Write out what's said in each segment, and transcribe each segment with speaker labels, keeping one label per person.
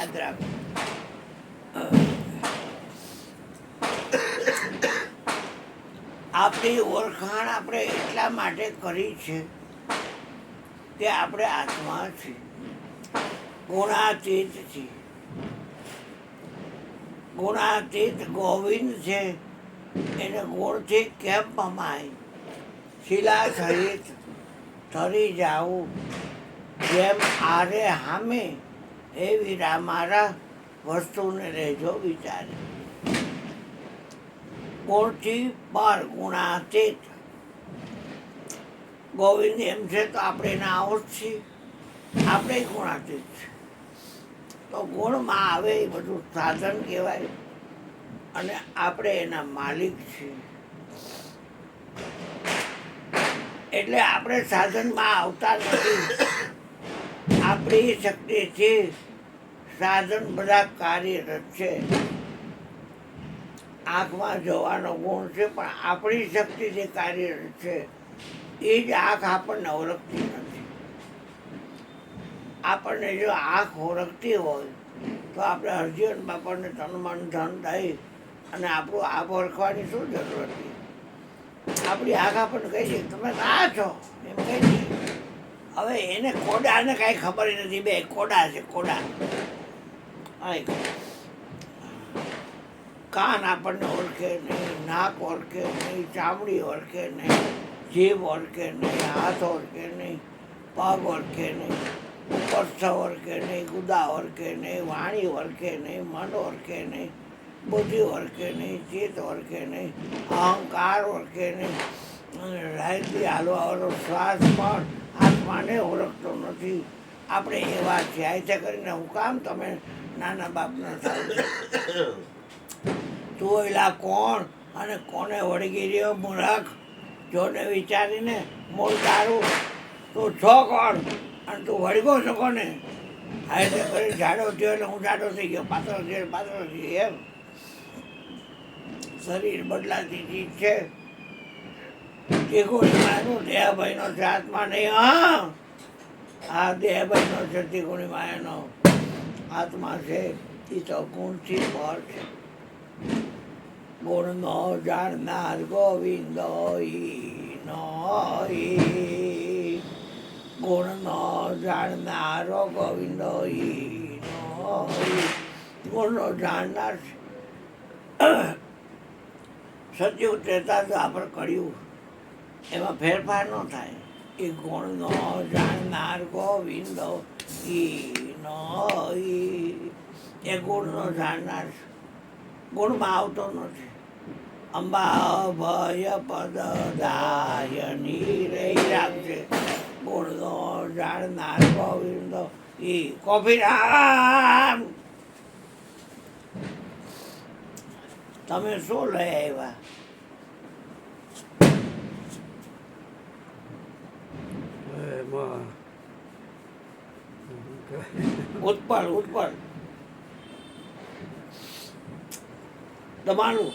Speaker 1: યાદ રાખો. આપણી ઓળખાણ આપણે એટલા માટે કરી છે કે આપણે આત્મા છીએ, ગુણાતીત છીએ. ગુણાતીત ગોવિંદ છે, એને ગુણથી કેમ પમાય? શિલા સહિત તરી જાવું, જેમ આરે હામે એવી મારા વસ્તુને રહેજો વિચારે. ગુણથી પર ગુણાતીત ગોવિંદ એમ છે તો આપણે એના આઉટ છીએ, આપણે ગુણાતીત છીએ. તો ગુણમાં આવે એ બધું સાધન કહેવાય અને આપણે એના માલિક છીએ. એટલે આપણે સાધનમાં આવતા નથી. આપણી શક્તિથી સાધન બધા કાર્યરત છે. આંખમાં જોવાનો ગુણ છે, પણ આપણી શક્તિ જે કાર્યરત છે એ જ આંખ આપણને ઓળખતી નથી. આપણને જો આંખ ઓળખતી હોય તો આપણે હરજીવન બાપાને તન મન ધન દઈ અને આપણું આંખ ઓળખવાની શું જરૂર હતી? આપણી આંખ આપણને કહી દે તમે આ છો એમ કહી દે. હવે એને કોડાને કાંઈ ખબર નથી. બે કોડા છે, કોડા. કાન આપણને ઓળખે નહીં, નાક ઓળખે નહીં, ચામડી ઓળખે નહીં, જીભ ઓળખે નહીં, હાથ ઓળખે નહીં, પગ ઓળખે નહીં, ઉપસ્થ ઓળખે નહીં, ગુદા ઓળખે નહીં, વાણી ઓળખે નહીં, મન ઓળખે નહીં, બુદ્ધિ ઓળખે નહીં, ચિત્ત ઓળખે નહીં, અહંકાર ઓળખે નહીં, રાયથી હાલવાવાળો શ્વાસ પણ આત્માને ઓળખતો નથી. આપણે એવા છે. આથી કરીને હું કામ તમે નાના બાપના થાવ? તું એલા કોણ અને કોને વળગી રહ્યો મૂર્ખ? જોને વિચારીને મૂળ તારું. તું છો કોણ અને તું વળગો છો કોને? આથી કરી જાડો થયો એટલે હું જાડો થઈ ગયો, પાતળો થયો પાતળો થઈ ગયો. એમ શરીર બદલાતી ચીજ છે. ત્રિગુણી માયાનો દેહભાઈનો છે, આત્મા નહીં. આ દેહભાઈનો છે, ત્રિગુણી માયાનો આત્મા છે. એ તો ગુણથી પર છે. ગુણનો જાણનાર ગોવિંદ ગુણનો જાણનારો ગોવિંદ ગુણનો જાણનાર છે. સતયુગ ત્રેતા દ્વાપર કળિયુગ એમાં ફેરફાર ન થાય. એ ગુણનો જાણનાર ગોવિંદ એ ગુણનો જાણનાર છે. ગુણમાં આવતો નથી. અંબા ભય પદ દાયની રહી રાખશે. ગુણનો જાણનાર ગોવિંદ કોફી રામ. તમે શું લઈ આવ્યા? ઉત્પલ ઉત્પલ તમારું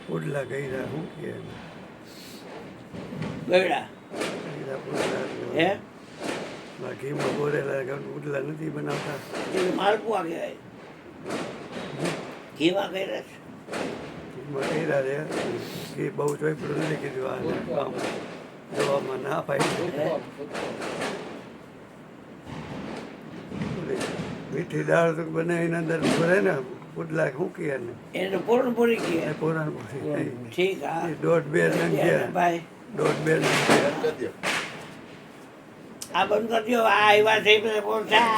Speaker 2: પુડલા ગયડા શું કે
Speaker 1: ગયડા હે
Speaker 2: ઘીમાં બોરેલા પુડલા નથી બનાવતા.
Speaker 1: માલપુઆ કહેવાય. ઘીમાં કર્યા છે.
Speaker 2: ઘીમાં કર્યા છે. ઘી બહુ ચોપડું નથી કીધું. આને કામ જોવામાં ના પાડી. મીઠી દાળ તો બનાવીને અંદર ભરે ને પુડલા મૂકીએ ને
Speaker 1: એને પૂરણપુરી કહે.
Speaker 2: પૂરણપુરી
Speaker 1: ઠીક. હા,
Speaker 2: 1.5 નંગ
Speaker 1: ભાઈ
Speaker 2: 1.5 નંગ
Speaker 1: આ બંધ કરી દો. આ આવ્યા છે બોલતા